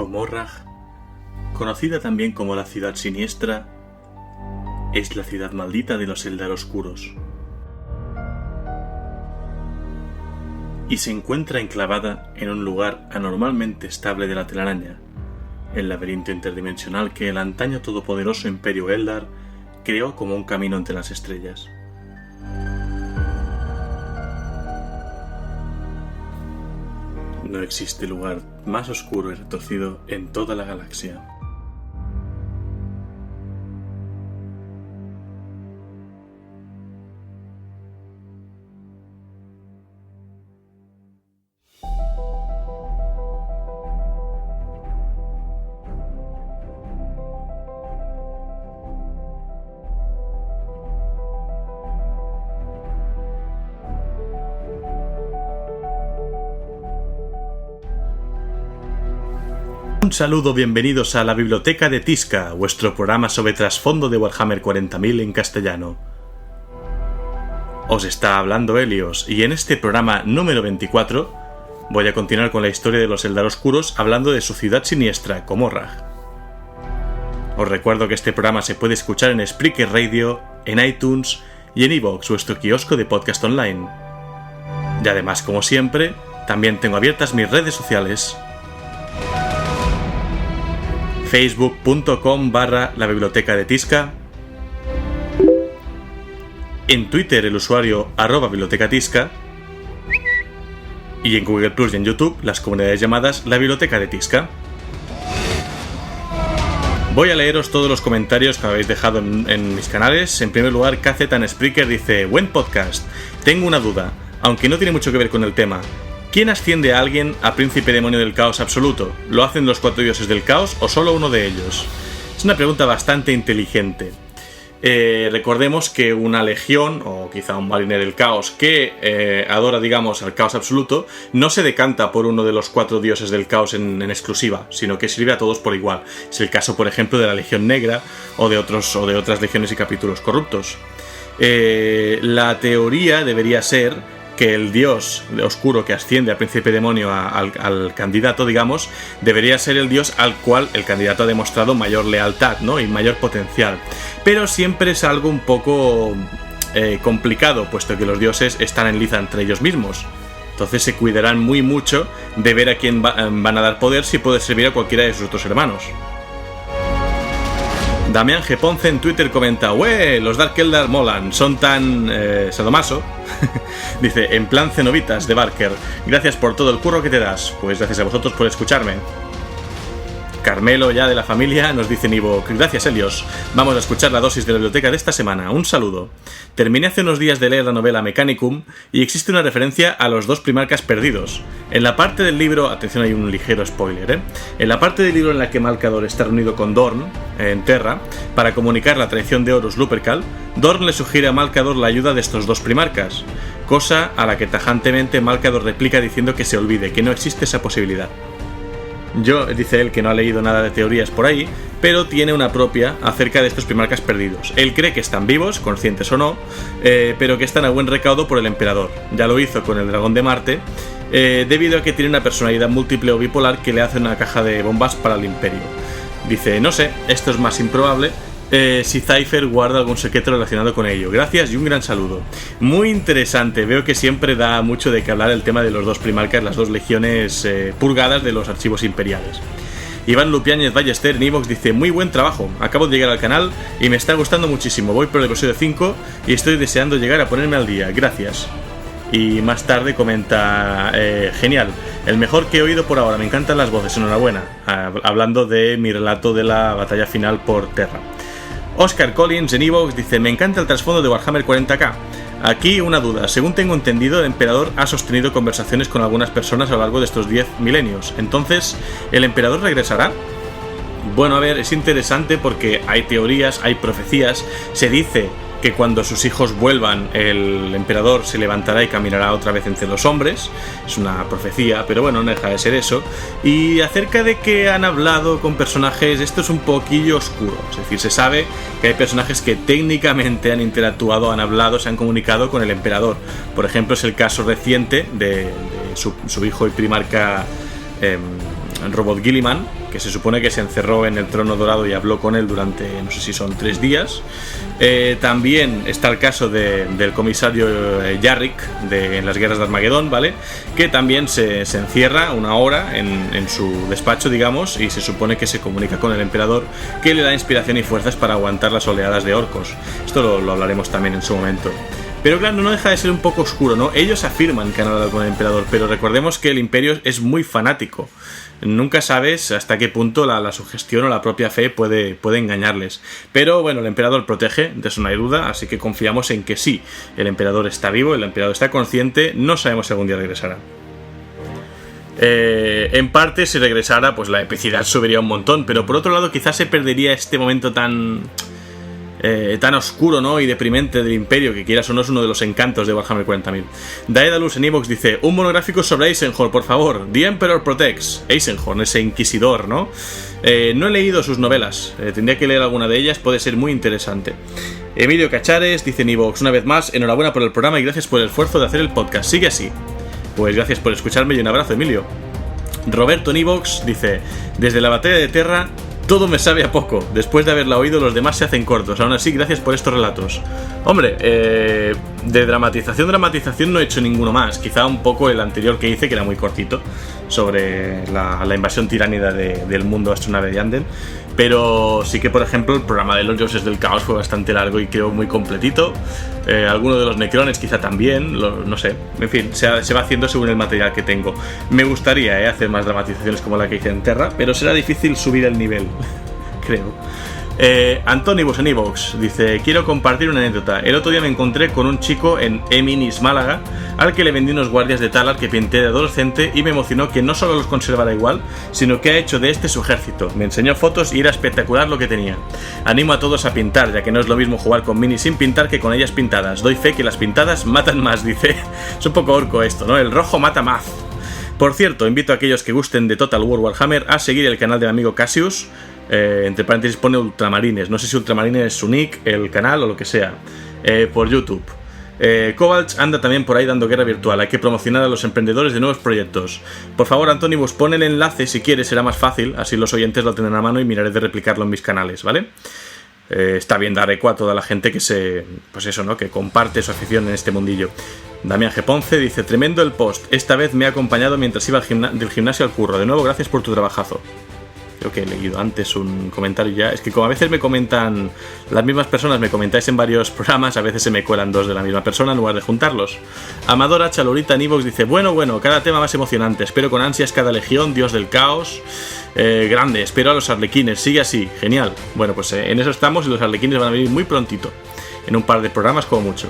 Comorragh, conocida también como la Ciudad Siniestra, es la ciudad maldita de los Eldar Oscuros y se encuentra enclavada en un lugar anormalmente estable de la telaraña, el laberinto interdimensional que el antaño todopoderoso Imperio Eldar creó como un camino entre las estrellas. No existe lugar más oscuro y retorcido en toda la galaxia. Un saludo, bienvenidos a la Biblioteca de Tisca, vuestro programa sobre trasfondo de Warhammer 40.000 en castellano. Os está hablando Helios, y en este programa número 24 voy a continuar con la historia de los Eldar Oscuros hablando de su ciudad siniestra, Comorragh. Os recuerdo que este programa se puede escuchar en Spreaker Radio, en iTunes y en iVoox, vuestro kiosco de podcast online. Y además, como siempre, también tengo abiertas mis redes sociales: facebook.com/la biblioteca de Tisca, en Twitter el usuario @bibliotecatisca y en Google Plus y en YouTube las comunidades llamadas la Biblioteca de Tisca. Voy a leeros todos los comentarios que habéis dejado en mis canales. En primer lugar, Kazetan Spreaker dice: buen podcast, tengo una duda, aunque no tiene mucho que ver con el tema. ¿Quién asciende a alguien a príncipe demonio del caos absoluto? ¿Lo hacen los 4 dioses del caos o solo uno de ellos? Es una pregunta bastante inteligente. Recordemos que una legión, o quizá un mariner del caos, que adora, digamos, al caos absoluto, no se decanta por uno de los 4 dioses del caos en exclusiva, sino que sirve a todos por igual. Es el caso, por ejemplo, de la Legión Negra o de otras legiones y capítulos corruptos. La teoría debería ser que el dios oscuro que asciende al príncipe demonio al candidato, digamos, debería ser el dios al cual el candidato ha demostrado mayor lealtad, ¿no? Y mayor potencial. Pero siempre es algo un poco complicado, puesto que los dioses están en liza entre ellos mismos. Entonces se cuidarán muy mucho de ver a quién van a dar poder, si puede servir a cualquiera de sus otros hermanos. Damián G. Ponce en Twitter comenta: ¡Ué! Los Dark Eldar molan, son tan sadomaso. Dice: en plan cenobitas de Barker, gracias por todo el curro que te das. Pues gracias a vosotros por escucharme. Carmelo, ya de la familia, nos dice en iVoox: gracias Helios, vamos a escuchar la dosis de la biblioteca de esta semana, un saludo. Terminé hace unos días de leer la novela Mechanicum y existe una referencia a los 2 primarcas perdidos. En la parte del libro, atención, hay un ligero spoiler, en la parte del libro en la que Malcador está reunido con Dorn en Terra para comunicar la traición de Horus Lupercal, Dorn le sugiere a Malcador la ayuda de estos 2 primarcas, cosa a la que tajantemente Malcador replica diciendo que se olvide, que no existe esa posibilidad. Dice él que no ha leído nada de teorías por ahí, pero tiene una propia acerca de estos primarcas perdidos. Él cree que están vivos, conscientes o no, pero que están a buen recaudo por el emperador. Ya lo hizo con el dragón de Marte, debido a que tiene una personalidad múltiple o bipolar que le hace una caja de bombas para el imperio. Dice: no sé, esto es más improbable si Cypher guarda algún secreto relacionado con ello. Gracias y un gran saludo. Muy interesante, veo que siempre da mucho de qué hablar el tema de los 2 primarcas, las 2 legiones purgadas de los archivos imperiales. Iván Lupiáñez Ballester en iVoox dice: muy buen trabajo, acabo de llegar al canal y me está gustando muchísimo, voy por el episodio 5 y estoy deseando llegar a ponerme al día, gracias. Y más tarde comenta: genial, el mejor que he oído por ahora, me encantan las voces, enhorabuena, hablando de mi relato de la batalla final por Terra. Oscar Collins en iVoox dice: me encanta el trasfondo de Warhammer 40k. Aquí una duda, según tengo entendido, el emperador ha sostenido conversaciones con algunas personas a lo largo de estos 10 milenios. Entonces, ¿el emperador regresará? Bueno, a ver, es interesante porque hay teorías, hay profecías. Se dice que cuando sus hijos vuelvan, el emperador se levantará y caminará otra vez entre los hombres. Es una profecía, pero bueno, no deja de ser eso. Y acerca de que han hablado con personajes, esto es un poquillo oscuro. Es decir, se sabe que hay personajes que técnicamente han interactuado, han hablado, se han comunicado con el emperador. Por ejemplo, es el caso reciente de su hijo y primarca robot Gilliman, que se supone que se encerró en el trono dorado y habló con él durante, no sé si son 3 días. También está el caso del comisario Yarrick en las guerras de Armagedón, ¿vale? Que también se encierra una hora en su despacho, digamos, y se supone que se comunica con el emperador, que le da inspiración y fuerzas para aguantar las oleadas de orcos. Esto lo hablaremos también en su momento. Pero claro, no deja de ser un poco oscuro, ¿no? Ellos afirman que han hablado con el emperador, pero recordemos que el imperio es muy fanático. Nunca sabes hasta qué punto la sugestión o la propia fe puede engañarles. Pero bueno, el emperador protege, de eso no hay duda, así que confiamos en que sí, el emperador está vivo, el emperador está consciente, no sabemos si algún día regresará. En parte, si regresara, pues la epicidad subiría un montón, pero por otro lado quizás se perdería este momento tan oscuro, ¿no? Y deprimente del imperio, que quieras o no es uno de los encantos de Warhammer 40.000. Daedalus en Evox dice: un monográfico sobre Eisenhorn, por favor. The Emperor Protects. Eisenhorn, ese inquisidor, ¿no? No he leído sus novelas, tendría que leer alguna de ellas, puede ser muy interesante. Emilio Cachares dice en Evox: una vez más, enhorabuena por el programa y gracias por el esfuerzo de hacer el podcast, sigue así. Pues gracias por escucharme y un abrazo, Emilio. Roberto en Evox dice: desde la batalla de Terra todo me sabe a poco. Después de haberla oído, los demás se hacen cortos. Aún así, gracias por estos relatos. Hombre, de dramatización no he hecho ninguno más. Quizá un poco el anterior que hice, que era muy cortito, sobre la invasión tiránida del mundo astronave de Anden. Pero sí que, por ejemplo, el programa de los dioses del caos fue bastante largo y creo muy completito. Alguno de los necrones quizá también, no sé. En fin, se va haciendo según el material que tengo. Me gustaría hacer más dramatizaciones como la que hice en Terra, pero será difícil subir el nivel, creo. Antonibus en Evox dice: quiero compartir una anécdota. El otro día me encontré con un chico en Eminis, Málaga, al que le vendí unos guardias de Talar que pinté de adolescente y me emocionó que no solo los conservara igual, sino que ha hecho de este su ejército. Me enseñó fotos y era espectacular lo que tenía. Animo a todos a pintar, ya que no es lo mismo jugar con minis sin pintar que con ellas pintadas. Doy fe que las pintadas matan más, dice. Es un poco orco esto, ¿no? El rojo mata más. Por cierto, invito a aquellos que gusten de Total War Warhammer a seguir el canal del amigo Cassius. Entre paréntesis pone Ultramarines, no sé si Ultramarines es su nick, el canal o lo que sea, por YouTube. Kovalch anda también por ahí dando guerra virtual, hay que promocionar a los emprendedores de nuevos proyectos. Por favor, Antonibus, pon el enlace si quieres, será más fácil, así los oyentes lo tendrán a mano y miraré de replicarlo en mis canales, ¿vale? Está bien dar eco a toda la gente que comparte su afición en este mundillo. Damián G. Ponce dice: tremendo el post, esta vez me ha acompañado mientras iba del gimnasio al curro. De nuevo, gracias por tu trabajazo. Creo que he leído antes un comentario ya. Es que como a veces me comentan las mismas personas, me comentáis en varios programas, a veces se me cuelan dos de la misma persona en lugar de juntarlos. Amadora Chalorita en Evox dice: bueno, cada tema más emocionante. Espero con ansias cada legión, dios del caos. Grande, espero a los arlequines, sigue así, genial. Bueno, pues en eso estamos y los arlequines van a venir muy prontito. En un par de programas como mucho.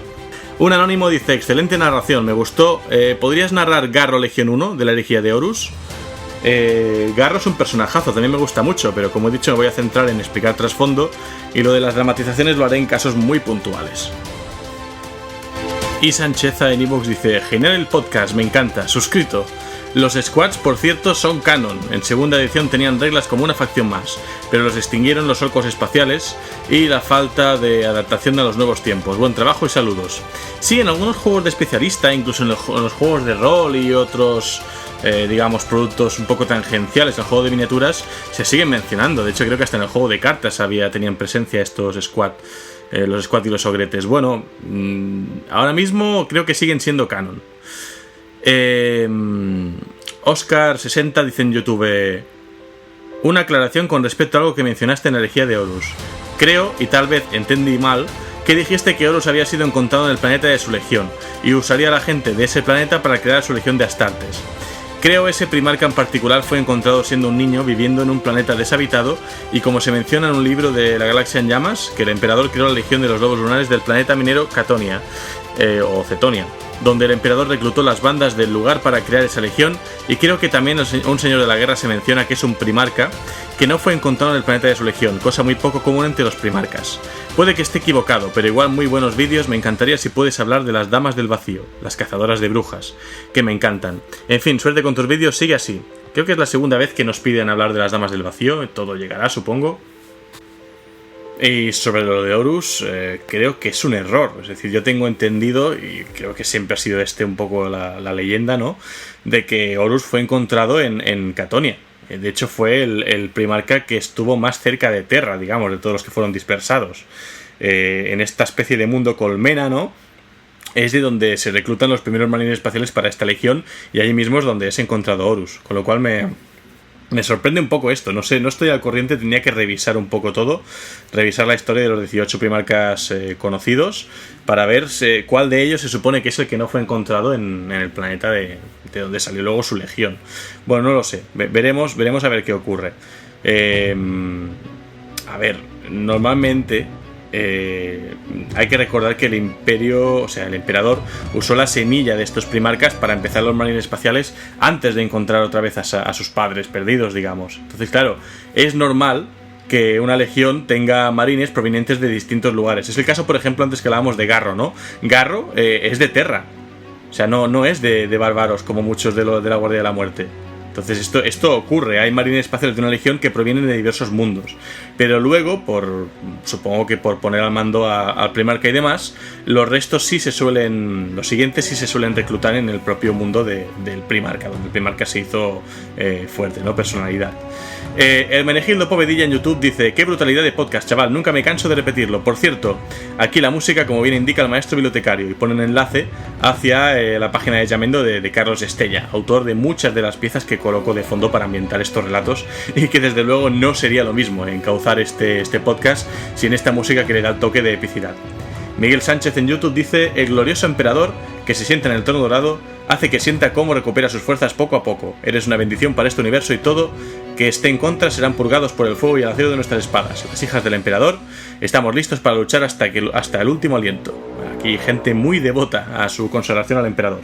Un anónimo dice: excelente narración, me gustó. ¿Podrías narrar Garro Legión 1 de la herejía de Horus? Garro es un personajazo, también me gusta mucho, pero como he dicho me voy a centrar en explicar trasfondo y lo de las dramatizaciones lo haré en casos muy puntuales. Y Sancheza en Evox dice: genial el podcast, me encanta, suscrito. Los squads, por cierto, son canon. En segunda edición tenían reglas como una facción más, pero los extinguieron los orcos espaciales y la falta de adaptación a los nuevos tiempos. Buen trabajo y saludos. Sí, en algunos juegos de especialista, incluso en los juegos de rol y otros productos un poco tangenciales al juego de miniaturas, se siguen mencionando. De hecho, creo que hasta en el juego de cartas tenían presencia estos squad, los squad y los ogretes. Bueno, ahora mismo creo que siguen siendo canon. Oscar60 dice en YouTube: una aclaración con respecto a algo que mencionaste en la herejía de Horus. Creo, y tal vez entendí mal, que dijiste que Horus había sido encontrado en el planeta de su legión y usaría a la gente de ese planeta para crear su legión de Astartes. Creo ese primarca en particular fue encontrado siendo un niño viviendo en un planeta deshabitado y, como se menciona en un libro de la Galaxia en Llamas, que el emperador creó la legión de los lobos lunares del planeta minero Catonia, o Cetonia, donde el emperador reclutó las bandas del lugar para crear esa legión. Y creo que también un señor de la guerra se menciona que es un primarca que no fue encontrado en el planeta de su legión, cosa muy poco común entre los primarcas. Puede que esté equivocado, pero igual muy buenos vídeos. Me encantaría si puedes hablar de las damas del vacío, las cazadoras de brujas, que me encantan. En fin, suerte con tus vídeos, sigue así. Creo que es la segunda vez que nos piden hablar de las damas del vacío, todo llegará, supongo. Y sobre lo de Horus, creo que es un error. Es decir, yo tengo entendido, y creo que siempre ha sido un poco la leyenda, ¿no?, de que Horus fue encontrado en Catonia. De hecho, fue el Primarca que estuvo más cerca de Terra, digamos, de todos los que fueron dispersados. En esta especie de mundo colmena, ¿no? Es de donde se reclutan los primeros marines espaciales para esta legión, y allí mismo es donde es encontrado Horus. Con lo cual me sorprende un poco esto. No sé, no estoy al corriente, tendría que revisar un poco todo, revisar la historia de los 18 primarcas conocidos, para ver cuál de ellos se supone que es el que no fue encontrado en el planeta de donde salió luego su legión. Bueno, no lo sé, veremos a ver qué ocurre. A ver, normalmente hay que recordar que el imperio, o sea, el emperador usó la semilla de estos primarcas para empezar los marines espaciales antes de encontrar otra vez a sus padres perdidos, digamos. Entonces, claro, es normal que una legión tenga marines provenientes de distintos lugares. Es el caso, por ejemplo, antes que hablábamos de Garro, ¿no? Garro es de Terra, o sea, no es de Bárbaros como muchos de la Guardia de la Muerte. Entonces esto ocurre, hay marines espaciales de una legión que provienen de diversos mundos, pero luego, supongo que por poner al mando al Primarca y demás, los siguientes sí se suelen reclutar en el propio mundo del Primarca, donde el Primarca se hizo fuerte, ¿no? Personalidad. Hermenegildo Povedilla en YouTube dice: qué brutalidad de podcast, chaval, nunca me canso de repetirlo. Por cierto, aquí la música, como bien indica el maestro bibliotecario, y pone un enlace hacia la página de Yamendo de Carlos Estella, autor de muchas de las piezas que colocó de fondo para ambientar estos relatos, y que desde luego no sería lo mismo encauzar este podcast sin esta música que le da el toque de epicidad. Miguel Sánchez en YouTube dice: el glorioso emperador que se sienta en el trono dorado hace que sienta cómo recupera sus fuerzas poco a poco. Eres una bendición para este universo, y todo que esté en contra serán purgados por el fuego y el acero de nuestras espadas. Las hijas del emperador estamos listos para luchar hasta el último aliento. Aquí gente muy devota a su consagración al emperador.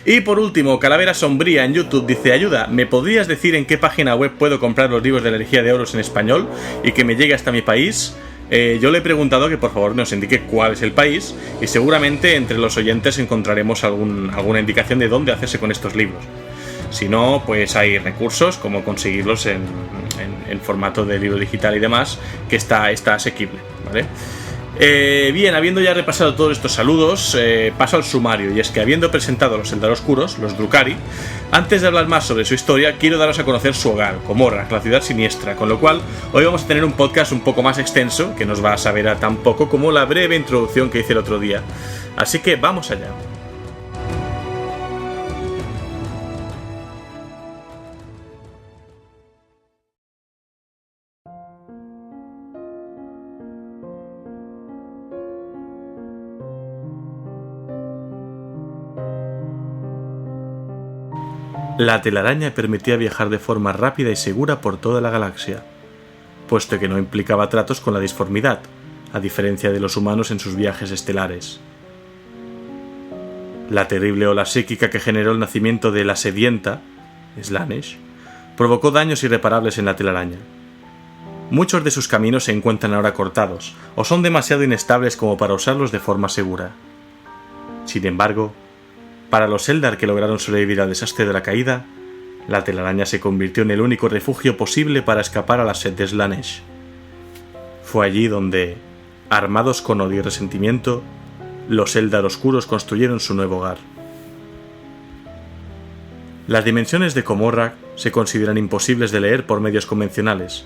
Y por último, Calavera Sombría en YouTube dice: ayuda, ¿me podrías decir en qué página web puedo comprar los libros de la herejía de Horus en español y que me llegue hasta mi país? Yo le he preguntado que por favor nos indique cuál es el país, y seguramente entre los oyentes encontraremos alguna indicación de dónde hacerse con estos libros. Si no, pues hay recursos como conseguirlos en formato de libro digital y demás, que está asequible, ¿vale? Bien, habiendo ya repasado todos estos saludos, paso al sumario, y es que habiendo presentado a los Eldar Oscuros, los Drukhari, antes de hablar más sobre su historia, quiero daros a conocer su hogar, Comorrak, la ciudad siniestra, con lo cual hoy vamos a tener un podcast un poco más extenso, que nos va a saber a tan poco como la breve introducción que hice el otro día. Así que vamos allá. La telaraña permitía viajar de forma rápida y segura por toda la galaxia, puesto que no implicaba tratos con la disformidad, a diferencia de los humanos en sus viajes estelares. La terrible ola psíquica que generó el nacimiento de la sedienta, Slaanesh, provocó daños irreparables en la telaraña. Muchos de sus caminos se encuentran ahora cortados, o son demasiado inestables como para usarlos de forma segura. Sin embargo, para los Eldar que lograron sobrevivir al desastre de la caída, la telaraña se convirtió en el único refugio posible para escapar a la sed de Slaanesh. Fue allí donde, armados con odio y resentimiento, los Eldar Oscuros construyeron su nuevo hogar. Las dimensiones de Comorrak se consideran imposibles de leer por medios convencionales,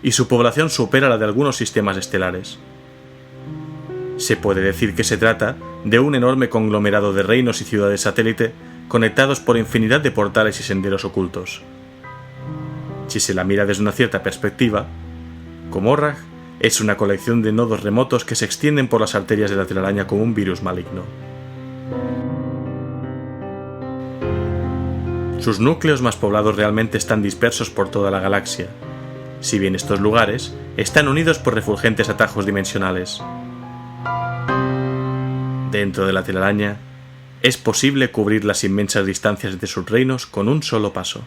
y su población supera la de algunos sistemas estelares. Se puede decir que se trata de un enorme conglomerado de reinos y ciudades satélite conectados por infinidad de portales y senderos ocultos. Si se la mira desde una cierta perspectiva, Comorrak es una colección de nodos remotos que se extienden por las arterias de la telaraña como un virus maligno. Sus núcleos más poblados realmente están dispersos por toda la galaxia, si bien estos lugares están unidos por refulgentes atajos dimensionales. Dentro de la telaraña, es posible cubrir las inmensas distancias de sus reinos con un solo paso.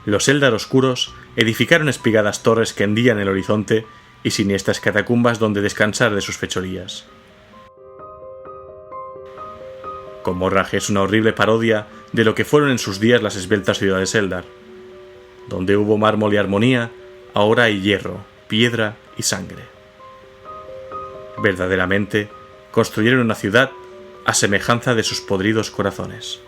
Los Eldar Oscuros edificaron espigadas torres que hendían el horizonte y siniestras catacumbas donde descansar de sus fechorías. Comorrak es una horrible parodia de lo que fueron en sus días las esbeltas ciudades Eldar. Donde hubo mármol y armonía, ahora hay hierro, piedra y sangre. Verdaderamente, construyeron una ciudad a semejanza de sus podridos corazones.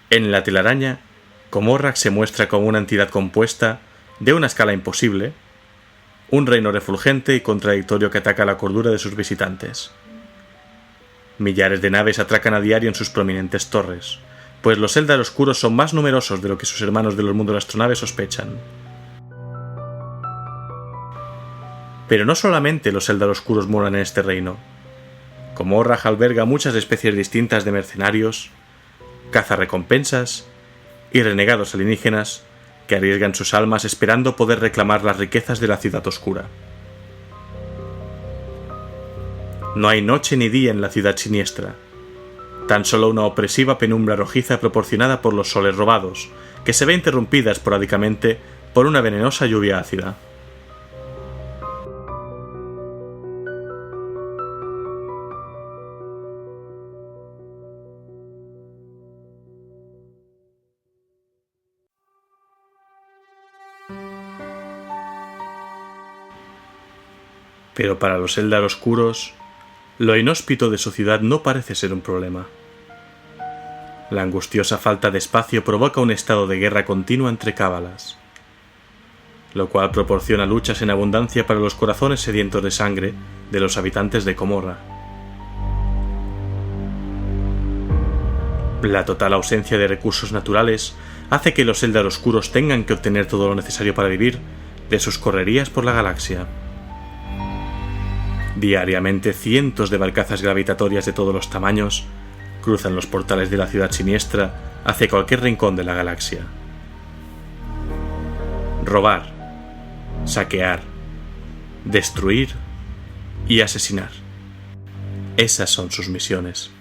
En la telaraña, Comorragh se muestra como una entidad compuesta de una escala imposible, un reino refulgente y contradictorio que ataca la cordura de sus visitantes. Millares de naves atracan a diario en sus prominentes torres, pues los Eldar Oscuros son más numerosos de lo que sus hermanos de los mundos de astronaves sospechan. Pero no solamente los Eldar Oscuros moran en este reino. Comorragh alberga muchas especies distintas de mercenarios, cazarrecompensas y renegados alienígenas que arriesgan sus almas esperando poder reclamar las riquezas de la ciudad oscura. No hay noche ni día en la ciudad siniestra, tan solo una opresiva penumbra rojiza proporcionada por los soles robados, que se ve interrumpida esporádicamente por una venenosa lluvia ácida. Pero para los Eldar Oscuros, lo inhóspito de su ciudad no parece ser un problema. La angustiosa falta de espacio provoca un estado de guerra continua entre cábalas, lo cual proporciona luchas en abundancia para los corazones sedientos de sangre de los habitantes de Comorragh. La total ausencia de recursos naturales hace que los Eldar Oscuros tengan que obtener todo lo necesario para vivir de sus correrías por la galaxia. Diariamente cientos de barcazas gravitatorias de todos los tamaños cruzan los portales de la ciudad siniestra hacia cualquier rincón de la galaxia. Robar, saquear, destruir y asesinar. Esas son sus misiones.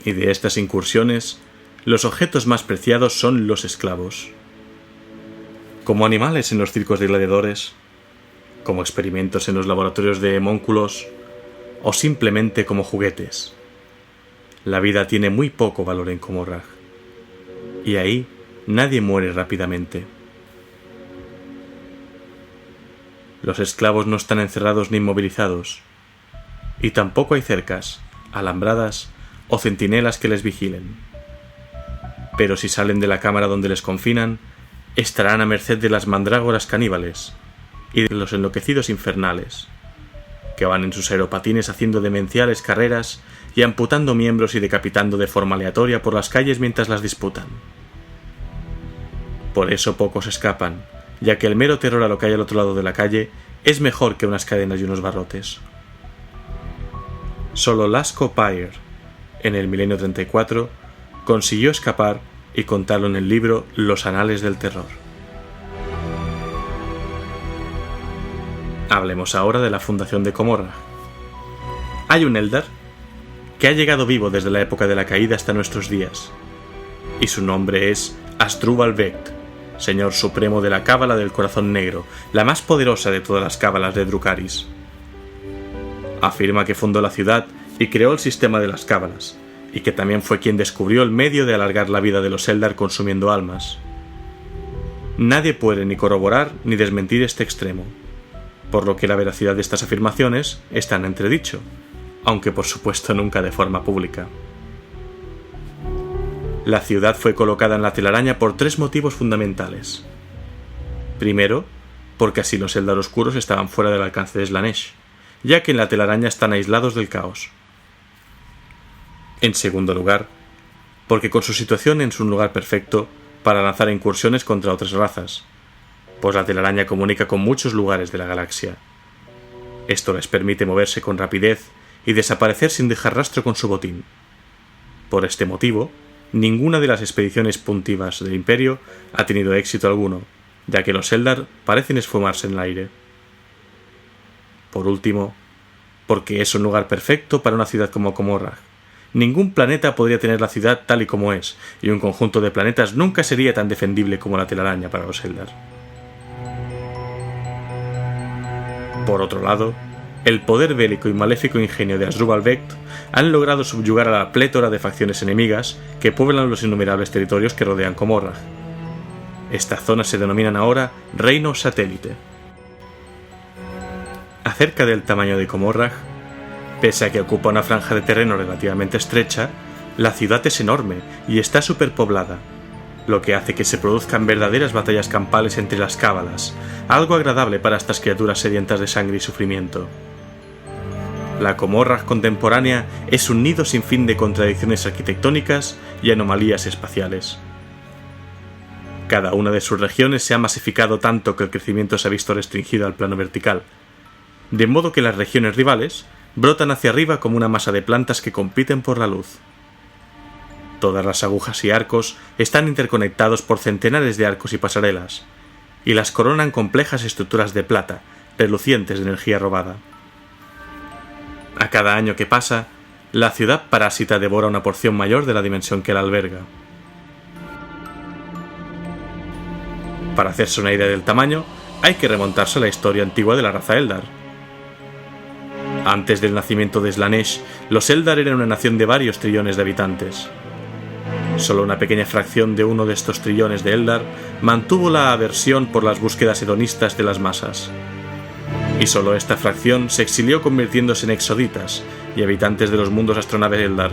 Y de estas incursiones, los objetos más preciados son los esclavos. Como animales en los circos de gladiadores, como experimentos en los laboratorios de homúnculos, o simplemente como juguetes. La vida tiene muy poco valor en Comorragh, y ahí nadie muere rápidamente. Los esclavos no están encerrados ni inmovilizados, y tampoco hay cercas, alambradas o centinelas que les vigilen. Pero si salen de la cámara donde les confinan, estarán a merced de las mandrágoras caníbales y de los enloquecidos infernales, que van en sus aeropatines haciendo demenciales carreras y amputando miembros y decapitando de forma aleatoria por las calles mientras las disputan. Por eso pocos escapan, ya que el mero terror a lo que hay al otro lado de la calle es mejor que unas cadenas y unos barrotes. Solo Lasco Pyre, en el milenio 34, consiguió escapar y contarlo en el libro Los Anales del Terror. Hablemos ahora de la fundación de Comorragh. Hay un Eldar que ha llegado vivo desde la época de la caída hasta nuestros días, y su nombre es Hasdrubal Vect, señor supremo de la cábala del corazón negro, la más poderosa de todas las cábalas de Drukhariz. Afirma que fundó la ciudad y creó el sistema de las cábalas, y que también fue quien descubrió el medio de alargar la vida de los Eldar consumiendo almas. Nadie puede ni corroborar ni desmentir este extremo, por lo que la veracidad de estas afirmaciones está en entredicho, aunque por supuesto nunca de forma pública. La ciudad fue colocada en la telaraña por tres motivos fundamentales. Primero, porque así los Eldar Oscuros estaban fuera del alcance de Slaanesh, ya que en la telaraña están aislados del caos. En segundo lugar, porque con su situación es un lugar perfecto para lanzar incursiones contra otras razas, pues la telaraña comunica con muchos lugares de la galaxia. Esto les permite moverse con rapidez y desaparecer sin dejar rastro con su botín. Por este motivo, ninguna de las expediciones puntivas del Imperio ha tenido éxito alguno, ya que los Eldar parecen esfumarse en el aire. Por último, porque es un lugar perfecto para una ciudad como Comorragh. Ningún planeta podría tener la ciudad tal y como es, y un conjunto de planetas nunca sería tan defendible como la telaraña para los Eldar. Por otro lado, el poder bélico y maléfico ingenio de Asdrúbal Becht han logrado subyugar a la plétora de facciones enemigas que pueblan los innumerables territorios que rodean Comorragh. Estas zonas se denominan ahora Reino Satélite. Acerca del tamaño de Comorragh, pese a que ocupa una franja de terreno relativamente estrecha, la ciudad es enorme y está superpoblada, lo que hace que se produzcan verdaderas batallas campales entre las cábalas, algo agradable para estas criaturas sedientas de sangre y sufrimiento. La Comorragh contemporánea es un nido sin fin de contradicciones arquitectónicas y anomalías espaciales. Cada una de sus regiones se ha masificado tanto que el crecimiento se ha visto restringido al plano vertical, de modo que las regiones rivales brotan hacia arriba como una masa de plantas que compiten por la luz. Todas las agujas y arcos están interconectados por centenares de arcos y pasarelas, y las coronan complejas estructuras de plata, relucientes de energía robada. A cada año que pasa, la ciudad parásita devora una porción mayor de la dimensión que la alberga. Para hacerse una idea del tamaño, hay que remontarse a la historia antigua de la raza Eldar. Antes del nacimiento de Slaanesh, los Eldar eran una nación de varios trillones de habitantes. Solo una pequeña fracción de uno de estos trillones de Eldar mantuvo la aversión por las búsquedas hedonistas de las masas. Y solo esta fracción se exilió convirtiéndose en exoditas y habitantes de los mundos astronave Eldar.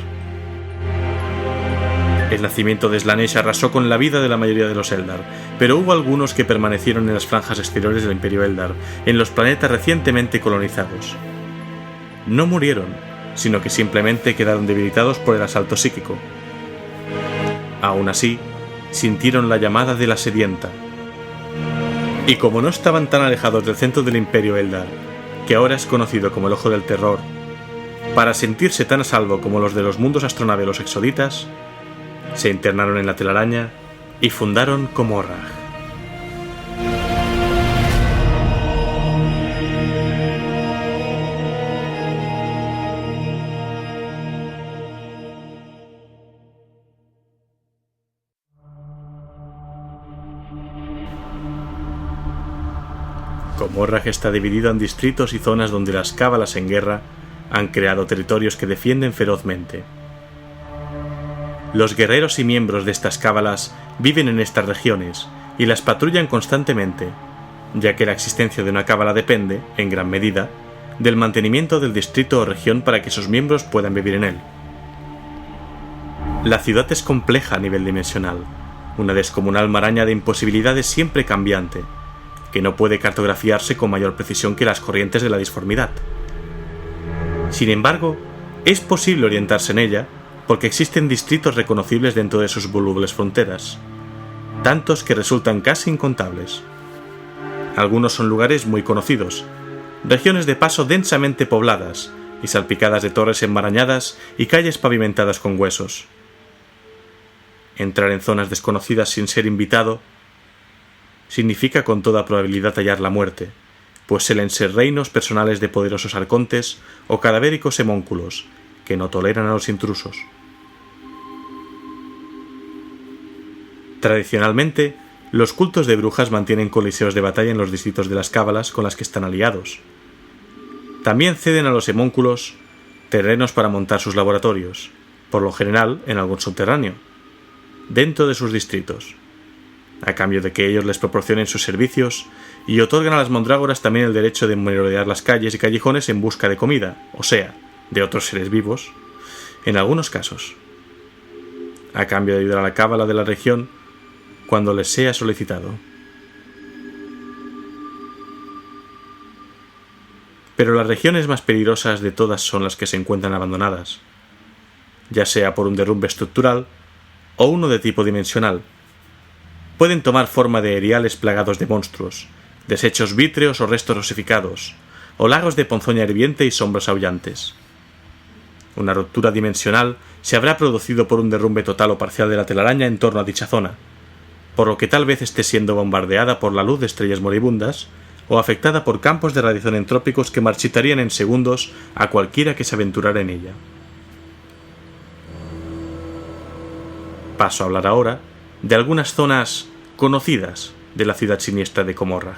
El nacimiento de Slaanesh arrasó con la vida de la mayoría de los Eldar, pero hubo algunos que permanecieron en las franjas exteriores del Imperio Eldar, en los planetas recientemente colonizados. No murieron, sino que simplemente quedaron debilitados por el asalto psíquico. Aún así, sintieron la llamada de la sedienta. Y como no estaban tan alejados del centro del Imperio Eldar, que ahora es conocido como el Ojo del Terror, para sentirse tan a salvo como los de los mundos astronave los exoditas, se internaron en la telaraña y fundaron Comorragh. Comorragh está dividido en distritos y zonas donde las cábalas en guerra han creado territorios que defienden ferozmente. Los guerreros y miembros de estas cábalas viven en estas regiones y las patrullan constantemente, ya que la existencia de una cábala depende, en gran medida, del mantenimiento del distrito o región para que sus miembros puedan vivir en él. La ciudad es compleja a nivel dimensional, una descomunal maraña de imposibilidades siempre cambiante, que no puede cartografiarse con mayor precisión que las corrientes de la disformidad. Sin embargo, es posible orientarse en ella porque existen distritos reconocibles dentro de sus volubles fronteras, tantos que resultan casi incontables. Algunos son lugares muy conocidos, regiones de paso densamente pobladas y salpicadas de torres enmarañadas y calles pavimentadas con huesos. Entrar en zonas desconocidas sin ser invitado significa con toda probabilidad hallar la muerte, pues suelen ser reinos personales de poderosos arcontes o cadavéricos hemónculos que no toleran a los intrusos. Tradicionalmente, los cultos de brujas mantienen coliseos de batalla en los distritos de las cábalas con las que están aliados. También ceden a los hemónculos terrenos para montar sus laboratorios, por lo general en algún subterráneo, dentro de sus distritos, a cambio de que ellos les proporcionen sus servicios y otorgan a las mandrágoras también el derecho de merodear las calles y callejones en busca de comida, o sea, de otros seres vivos, en algunos casos, a cambio de ayudar a la cábala de la región cuando les sea solicitado. Pero las regiones más peligrosas de todas son las que se encuentran abandonadas, ya sea por un derrumbe estructural o uno de tipo dimensional. Pueden tomar forma de eriales plagados de monstruos, desechos vítreos o restos osificados, o lagos de ponzoña hirviente y sombras aullantes. Una ruptura dimensional se habrá producido por un derrumbe total o parcial de la telaraña en torno a dicha zona, por lo que tal vez esté siendo bombardeada por la luz de estrellas moribundas o afectada por campos de radiación entrópicos que marchitarían en segundos a cualquiera que se aventurara en ella. Paso a hablar ahora de algunas zonas conocidas de la ciudad siniestra de Comorragh.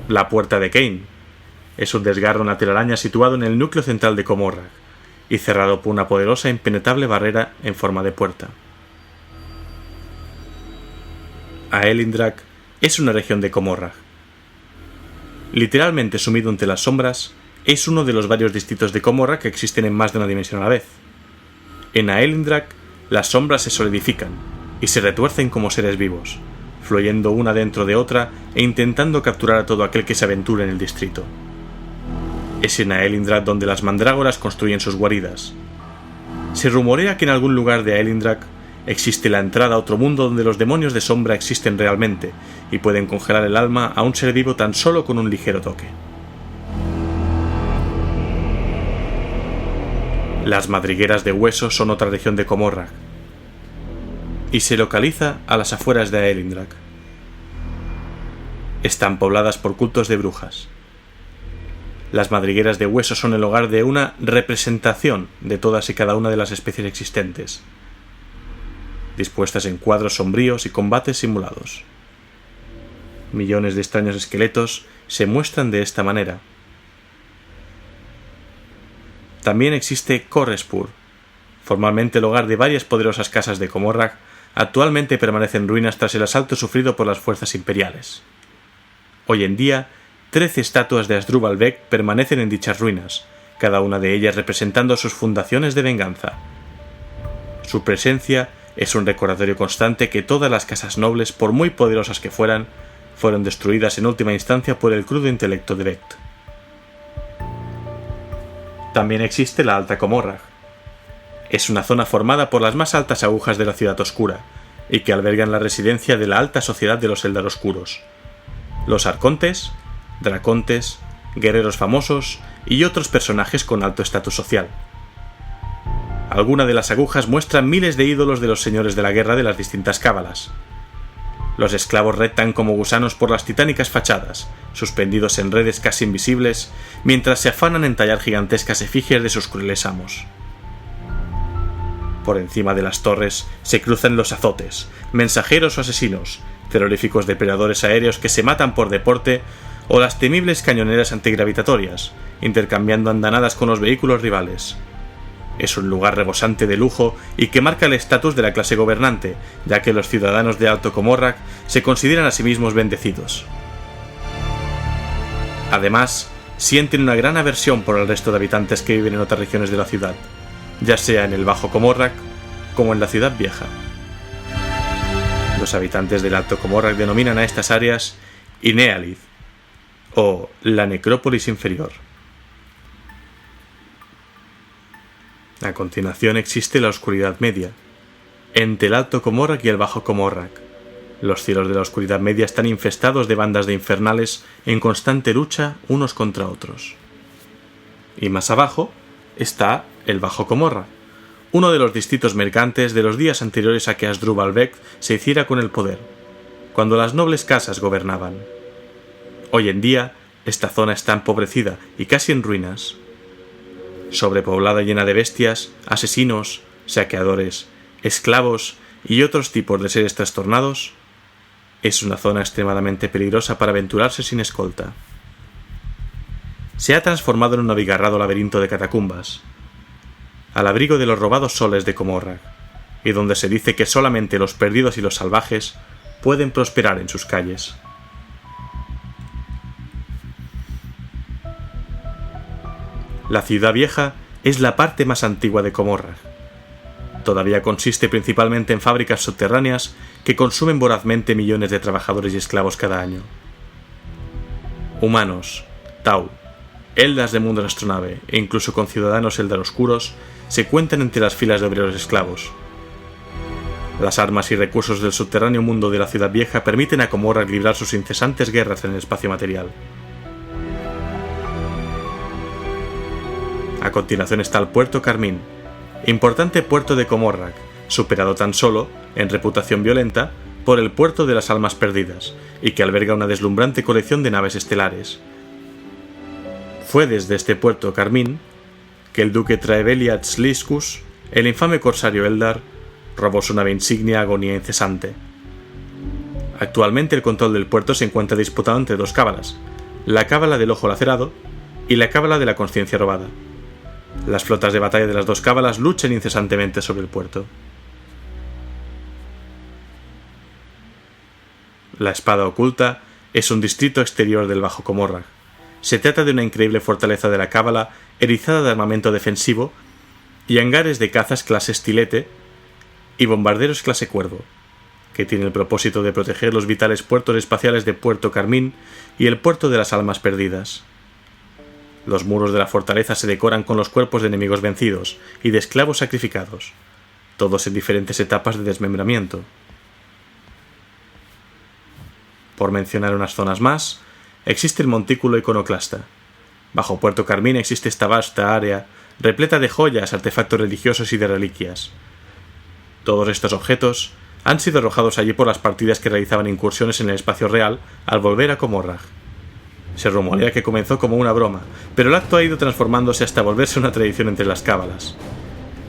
La Puerta de Cain, es un desgarro, una telaraña situado en el núcleo central de Comorrag y cerrado por una poderosa e impenetrable barrera en forma de puerta. Aelindrak es una región de Comorrag. Literalmente sumido entre las sombras, es uno de los varios distritos de Comorrag que existen en más de una dimensión a la vez. En Aelindrak, las sombras se solidifican y se retuercen como seres vivos, fluyendo una dentro de otra e intentando capturar a todo aquel que se aventure en el distrito. Es en Aelindrak donde las mandrágoras construyen sus guaridas. Se rumorea que en algún lugar de Aelindrak existe la entrada a otro mundo donde los demonios de sombra existen realmente y pueden congelar el alma a un ser vivo tan solo con un ligero toque. Las madrigueras de hueso son otra región de Comorrag y se localiza a las afueras de Aelindrak. Están pobladas por cultos de brujas. Las madrigueras de hueso son el hogar de una representación de todas y cada una de las especies existentes, dispuestas en cuadros sombríos y combates simulados. Millones de extraños esqueletos se muestran de esta manera. También existe Correspur, formalmente el hogar de varias poderosas casas de Comorrag. Actualmente permanece en ruinas tras el asalto sufrido por las fuerzas imperiales. Hoy en día, 13 estatuas de Asdrúbal Beck permanecen en dichas ruinas, cada una de ellas representando sus fundaciones de venganza. Su presencia es un recordatorio constante que todas las casas nobles, por muy poderosas que fueran, fueron destruidas en última instancia por el crudo intelecto de Vect. También existe la Alta Comorrag. Es una zona formada por las más altas agujas de la Ciudad Oscura, y que albergan la residencia de la alta sociedad de los Eldar Oscuros. Los arcontes, dracontes, guerreros famosos y otros personajes con alto estatus social. Algunas de las agujas muestran miles de ídolos de los señores de la guerra de las distintas cábalas. Los esclavos reptan como gusanos por las titánicas fachadas, suspendidos en redes casi invisibles, mientras se afanan en tallar gigantescas efigies de sus crueles amos. Por encima de las torres se cruzan los azotes, mensajeros o asesinos, terroríficos depredadores aéreos que se matan por deporte, o las temibles cañoneras antigravitatorias, intercambiando andanadas con los vehículos rivales. Es un lugar rebosante de lujo y que marca el estatus de la clase gobernante, ya que los ciudadanos de Alto Comorrag se consideran a sí mismos bendecidos. Además, sienten una gran aversión por el resto de habitantes que viven en otras regiones de la ciudad, ya sea en el Bajo Comorrag como en la Ciudad Vieja. Los habitantes del Alto Comorrag denominan a estas áreas Inealith, o la Necrópolis Inferior. A continuación existe la Oscuridad Media, entre el Alto Comorrag y el Bajo Comorrag. Los cielos de la Oscuridad Media están infestados de bandas de infernales en constante lucha unos contra otros. Y más abajo está el Bajo Comorrag, uno de los distritos mercantes de los días anteriores a que Asdrúbal Beck se hiciera con el poder, cuando las nobles casas gobernaban. Hoy en día, esta zona está empobrecida y casi en ruinas, sobrepoblada y llena de bestias, asesinos, saqueadores, esclavos y otros tipos de seres trastornados. Es una zona extremadamente peligrosa para aventurarse sin escolta. Se ha transformado en un abigarrado laberinto de catacumbas, al abrigo de los robados soles de Comorrag, y donde se dice que solamente los perdidos y los salvajes pueden prosperar en sus calles. La Ciudad Vieja es la parte más antigua de Comorrag. Todavía consiste principalmente en fábricas subterráneas que consumen vorazmente millones de trabajadores y esclavos cada año. Humanos, Tau, Eldars de mundo astronave e incluso conciudadanos Eldar oscuros se cuentan entre las filas de obreros esclavos. Las armas y recursos del subterráneo mundo de la Ciudad Vieja permiten a Comorrag librar sus incesantes guerras en el espacio material. A continuación está el puerto Carmín, importante puerto de Comorrag, superado tan solo, en reputación violenta, por el puerto de las almas perdidas, y que alberga una deslumbrante colección de naves estelares. Fue desde este puerto Carmín que el duque Traeveliat Sliskus, el infame corsario Eldar, robó su nave insignia Agonía Incesante. Actualmente el control del puerto se encuentra disputado entre dos cábalas, la cábala del Ojo Lacerado y la cábala de la conciencia robada. Las flotas de batalla de las dos cábalas luchan incesantemente sobre el puerto. La espada oculta es un distrito exterior del Bajo Comorragh. Se trata de una increíble fortaleza de la cábala erizada de armamento defensivo y hangares de cazas clase Estilete y bombarderos clase Cuervo, que tiene el propósito de proteger los vitales puertos espaciales de Puerto Carmín y el puerto de las Almas Perdidas. Los muros de la fortaleza se decoran con los cuerpos de enemigos vencidos y de esclavos sacrificados, todos en diferentes etapas de desmembramiento. Por mencionar unas zonas más, existe el montículo iconoclasta. Bajo Puerto Carmín existe esta vasta área repleta de joyas, artefactos religiosos y de reliquias. Todos estos objetos han sido arrojados allí por las partidas que realizaban incursiones en el espacio real al volver a Comorragh. Se rumorea que comenzó como una broma, pero el acto ha ido transformándose hasta volverse una tradición entre las cábalas.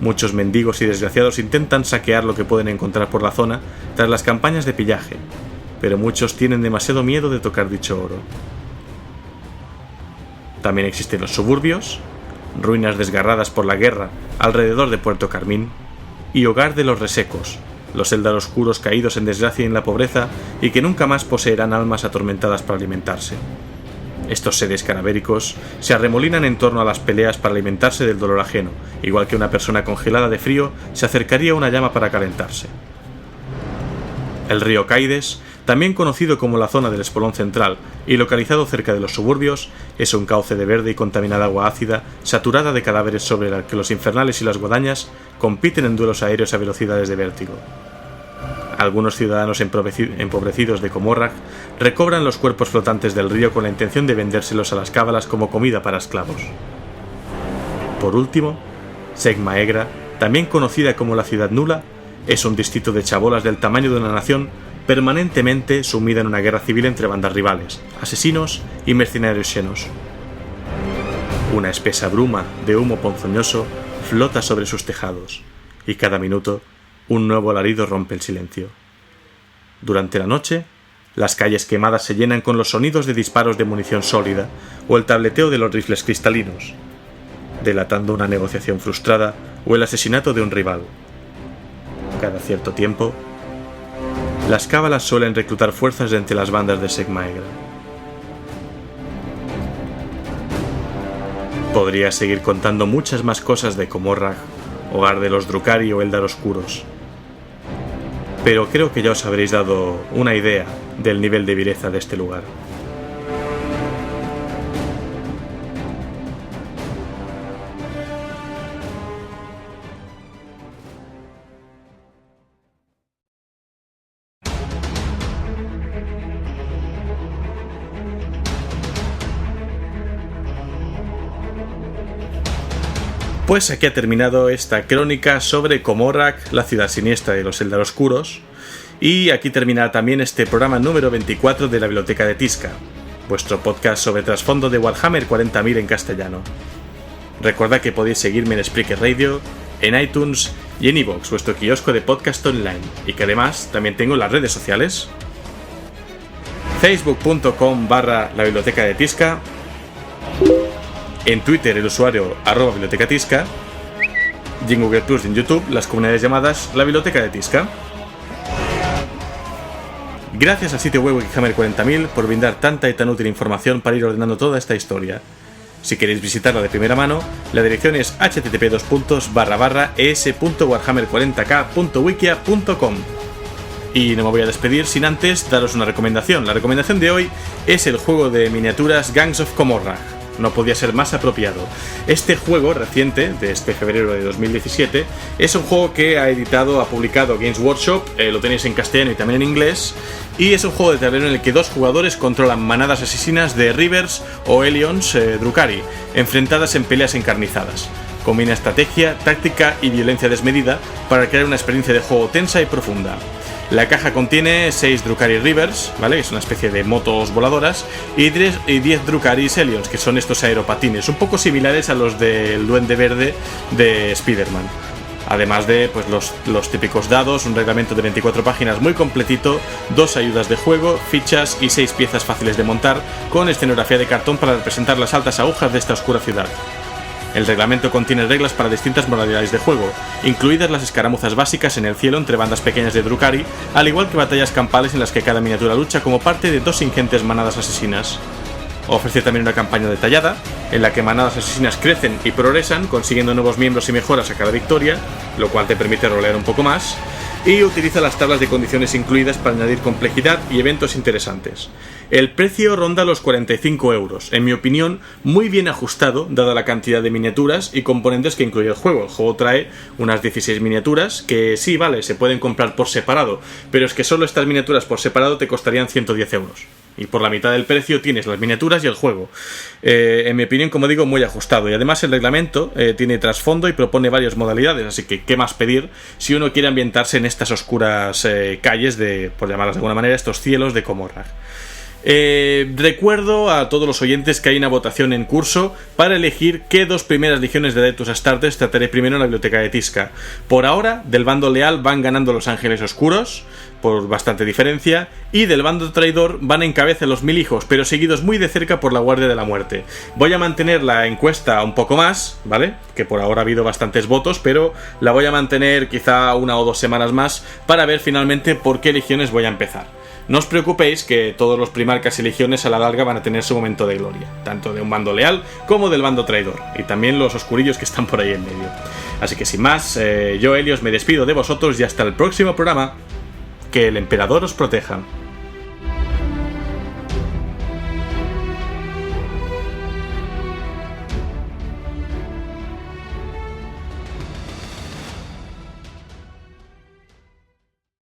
Muchos mendigos y desgraciados intentan saquear lo que pueden encontrar por la zona tras las campañas de pillaje, pero muchos tienen demasiado miedo de tocar dicho oro. También existen los suburbios, ruinas desgarradas por la guerra alrededor de Puerto Carmín, y hogar de los resecos, los Eldar oscuros caídos en desgracia y en la pobreza y que nunca más poseerán almas atormentadas para alimentarse. Estos seres cadavéricos se arremolinan en torno a las peleas para alimentarse del dolor ajeno, igual que una persona congelada de frío se acercaría a una llama para calentarse. El río Caides, también conocido como la zona del Espolón Central y localizado cerca de los suburbios, es un cauce de verde y contaminada agua ácida saturada de cadáveres sobre la que los infernales y las guadañas compiten en duelos aéreos a velocidades de vértigo. Algunos ciudadanos empobrecidos de Comorragh recobran los cuerpos flotantes del río con la intención de vendérselos a las cábalas como comida para esclavos. Por último, Segmaegra, también conocida como la Ciudad Nula, es un distrito de chabolas del tamaño de una nación permanentemente sumida en una guerra civil entre bandas rivales, asesinos y mercenarios xenos. Una espesa bruma de humo ponzoñoso flota sobre sus tejados, y cada minuto un nuevo alarido rompe el silencio. Durante la noche, las calles quemadas se llenan con los sonidos de disparos de munición sólida o el tableteo de los rifles cristalinos, delatando una negociación frustrada o el asesinato de un rival. Cada cierto tiempo, las cábalas suelen reclutar fuerzas de entre las bandas de Segmaegra. Podría seguir contando muchas más cosas de Comorragh, hogar de los Drukhari o Eldar oscuros, pero creo que ya os habréis dado una idea del nivel de vileza de este lugar. Pues aquí ha terminado esta crónica sobre Comorragh, la ciudad siniestra de los Eldar oscuros, y aquí termina también este programa número 24 de la Biblioteca de Tizca, vuestro podcast sobre trasfondo de Warhammer 40.000 en castellano. Recordad que podéis seguirme en Spreaker Radio, en iTunes y en iVoox, vuestro kiosco de podcast online, y que además también tengo las redes sociales: facebook.com/la Biblioteca de Tizca, en Twitter el usuario @bibliotecatizca, y en Google Plus y en YouTube las comunidades llamadas la Biblioteca de Tizca. Gracias al sitio web Warhammer 40.000 por brindar tanta y tan útil información para ir ordenando toda esta historia. Si queréis visitarla de primera mano, la dirección es http://es.warhammer40k.wikia.com. Y no me voy a despedir sin antes daros una recomendación. La recomendación de hoy es el juego de miniaturas Gangs of Comorragh. No podía ser más apropiado. Este juego reciente, de este febrero de 2017, es un juego que ha publicado Games Workshop, lo tenéis en castellano y también en inglés, y es un juego de tablero en el que dos jugadores controlan manadas asesinas de Reavers o Hellions Drukhari, enfrentadas en peleas encarnizadas. Combina estrategia, táctica y violencia desmedida para crear una experiencia de juego tensa y profunda. La caja contiene 6 Drukhari Reavers, ¿vale? Es una especie de motos voladoras, y 10 Drukhari Hellions, que son estos aeropatines, un poco similares a los del Duende Verde de Spider-Man. Además de pues los típicos dados, un reglamento de 24 páginas muy completito, 2 ayudas de juego, fichas y 6 piezas fáciles de montar, con escenografía de cartón para representar las altas agujas de esta oscura ciudad. El reglamento contiene reglas para distintas modalidades de juego, incluidas las escaramuzas básicas en el cielo entre bandas pequeñas de Drukhari, al igual que batallas campales en las que cada miniatura lucha como parte de 2 ingentes manadas asesinas. Ofrece también una campaña detallada, en la que manadas asesinas crecen y progresan, consiguiendo nuevos miembros y mejoras a cada victoria, lo cual te permite rolear un poco más, y utiliza las tablas de condiciones incluidas para añadir complejidad y eventos interesantes. El precio ronda los 45 euros, en mi opinión muy bien ajustado dada la cantidad de miniaturas y componentes que incluye el juego. El juego trae unas 16 miniaturas que sí, vale, se pueden comprar por separado, pero es que solo estas miniaturas por separado te costarían 110 euros. Y por la mitad del precio tienes las miniaturas y el juego. En mi opinión, como digo, muy ajustado. Y además el reglamento tiene trasfondo y propone varias modalidades, así que qué más pedir si uno quiere ambientarse en estas oscuras calles de, por llamarlas de alguna manera, estos cielos de Comorragh. Recuerdo a todos los oyentes que hay una votación en curso para elegir qué 2 primeras legiones de Adeptus Astartes trataré primero en la biblioteca de Tizca. Por ahora, del bando leal van ganando los Ángeles Oscuros por bastante diferencia, y del bando traidor van en cabeza los 1000 hijos, pero seguidos muy de cerca por la Guardia de la Muerte. Voy a mantener la encuesta un poco más, ¿vale? Que por ahora ha habido bastantes votos, pero la voy a mantener quizá 1 o 2 semanas más para ver finalmente por qué legiones voy a empezar. No os preocupéis que todos los primarcas y legiones a la larga van a tener su momento de gloria, tanto de un bando leal como del bando traidor, y también los oscurillos que están por ahí en medio. Así que sin más, yo, Helios, me despido de vosotros y hasta el próximo programa. Que el emperador os proteja.